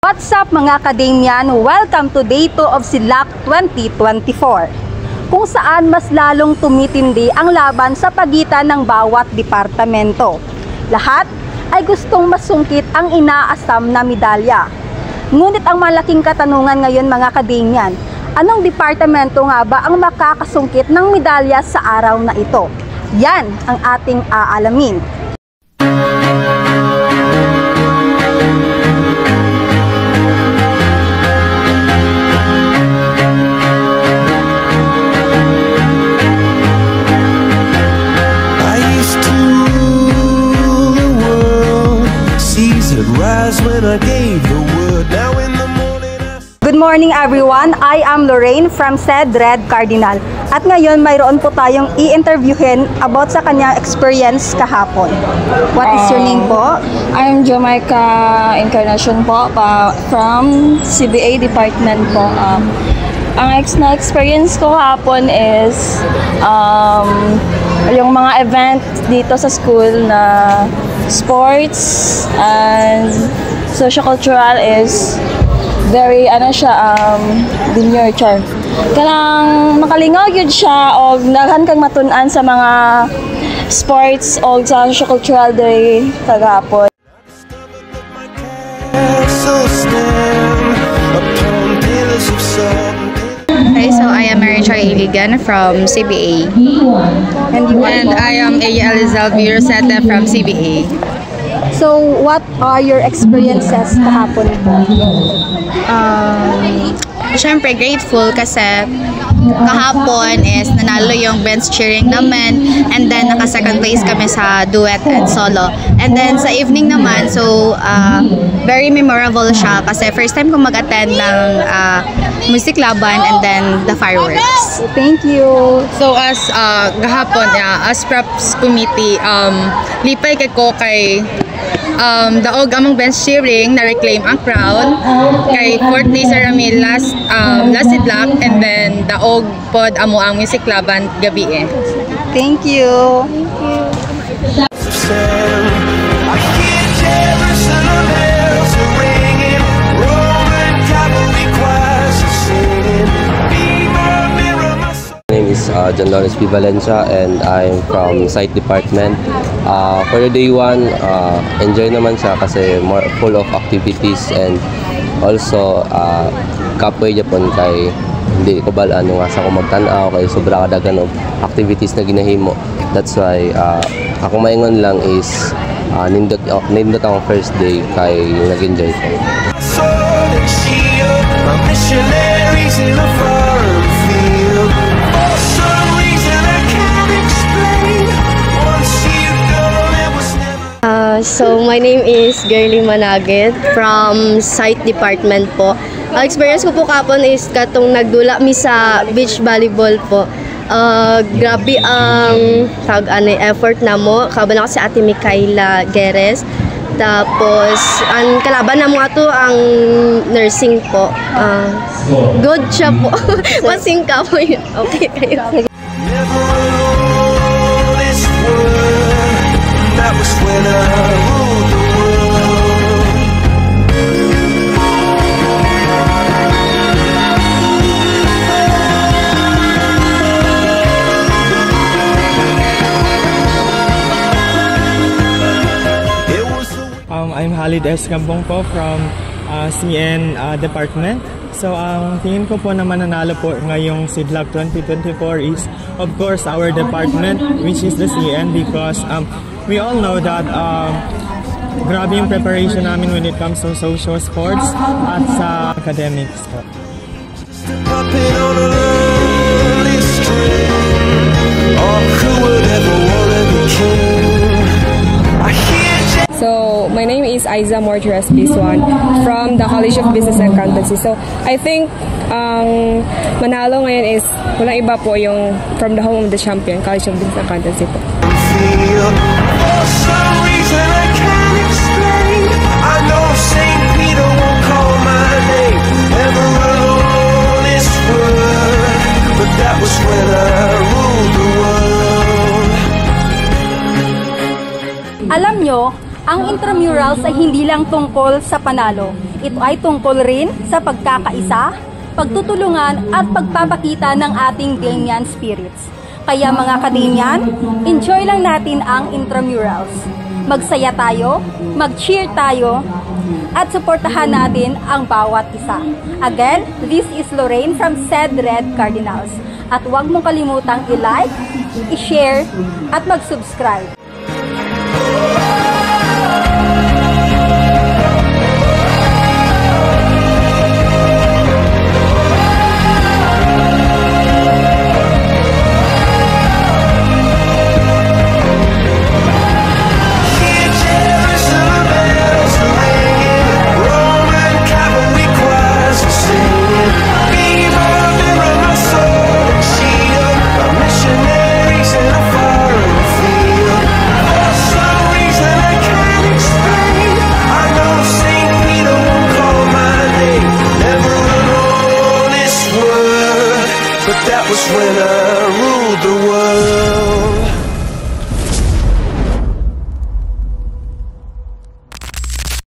What's up mga Academian? Welcome to Day 2 of SIDLAC 2024, kung saan mas lalong tumitindi ang laban sa pagitan ng bawat departamento. Lahat ay gustong masungkit ang inaasam na medalya. Ngunit ang malaking katanungan ngayon mga Academian, anong departamento nga ba ang makakasungkit ng medalya sa araw na ito? Yan ang ating aalamin. Good morning everyone, I am Lorraine from SED Red Cardinal. At ngayon mayroon po tayong i-interviewin about sa kanyang experience kahapon. What is your name po? I'm Jamaica Encarnacion po, from CBA department po. Ang na-experience ko kahapon is yung mga event dito sa school na sports and socio-cultural is very dinurture. Kanang makalingaw yun siya o naghan kang matun-an sa mga sports o sa socio-cultural day kagapon. Hi, so I am Mary Char Iligan from CBA. And I am Aya Elizalde Rosetta from CBA. So, what are your experiences kahapon po? Siyempre, grateful kasi kahapon is nanalo yung bench cheering namin, and then naka-second place kami sa duet and solo. And then sa evening naman, so very memorable siya kasi first time kong mag-attend ng music laban and then the fireworks. Thank you. So as gahapon, as props committee, lipay ko kay daog among bench cheering na reclaim ang crown kay fourth place rami last SIDLAC, and then daog pod amo ang music laban gabi eh. Thank you. My name is John Lawrence P. Valencia and I'm from Site Department. For the day 1, enjoy naman siya kasi more full of activities, and also kapoy Japon kay hindi ko balaan nga sa kung magtanaw kay sobra kadagan og activities na ginahimo. That's why ako maingon lang is nindot ang first day kay nag-enjoy ko. So my name is Girly Managit from Site Department po. Ang experience ko po kapon is katong nagdula mi sa beach volleyball po. Grabe ang effort na mo. Kaban ako si Ate Micaela Geres. Tapos ang kalaban na mo ato ang nursing po. Good siya po. Masing ka po yun. Okay kayo. I'm Halid S. Gambong po from CN Department. So ang tingin ko po na mananalo po ngayong SIDLAC 2024 is of course our department, which is the CN, because we all know that grabe yung preparation namin when it comes to social sports at sa academics po. So, my name is Aiza Mortires Biswan from the College of Business and Accountancy. So, I think ang manalo ngayon is walang iba po yung from the home of the champion, College of Business and Accountancy po. Alam nyo, ang intramurals ay hindi lang tungkol sa panalo. ito ay tungkol rin sa pagkakaisa, pagtutulungan at pagpapakita ng ating Damian spirits. Kaya mga ka-Damian, enjoy lang natin ang intramurals. Magsaya tayo, mag-cheer tayo, at suportahan natin ang bawat isa. Again, this is Lorraine from Said Red Cardinals. At huwag mong kalimutang i-like, i-share, at mag-subscribe. That was when I ruled the world.